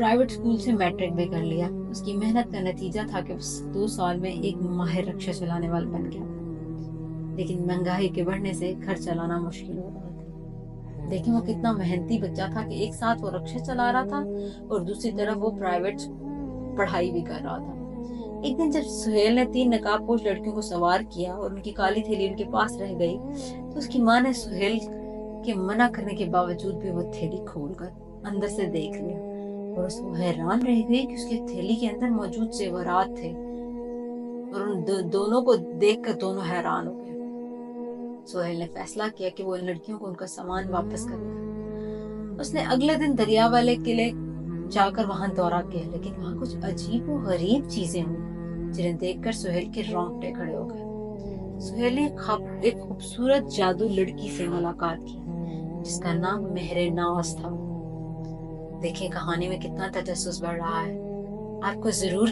Private school سے matric بھی کر لیا. اس کی محنت کا نتیجہ تھا کہ 2 سال میں ایک ماہر رکشہ چلانے والا بن گیا. لیکن مہنگائی کے بڑھنے سے گھر چلانا مشکل ہو رہا تھا. دیکھیں وہ کتنا محنتی بچہ تھا کہ ایک ساتھ وہ رکشہ چلا رہا تھا اور دوسری طرف وہ پرائیویٹ پڑھائی بھی کر رہا تھا. ایک دن جب سہیل نے 3 نقاب پوش لڑکیوں کو سوار کیا اور ان کی کالی تھیلی ان کے پاس رہ گئی تو اس کی ماں نے سہیل کے منع کرنے کے باوجود بھی وہ تھیلی کھول کر اندر سے دیکھ لیا اور اس کو حیران رہ گئی کہ اس کی تھیلی کے اندر موجود زیورات تھے اور ان دونوں کو دیکھ کر دونوں حیران ہو گئے. سہیل نے فیصلہ کیا کہ وہ ان لڑکیوں کو ان کا سامان واپس کرے گا. اس نے اگلے دن دریا والے قلعے جا کر وہاں دورہ کیا لیکن وہاں کچھ عجیب و غریب چیزیں ہوئی جنہیں دیکھ کر سہیل کے رونگٹے کھڑے ہو گئے. سہیل نے ایک خوبصورت جادو لڑکی سے ملاقات کی جس کا نام مہر ناز تھا. دیکھیں کہانی میں کتنا تجسس بڑھ رہا ہے. آپ کو ضرور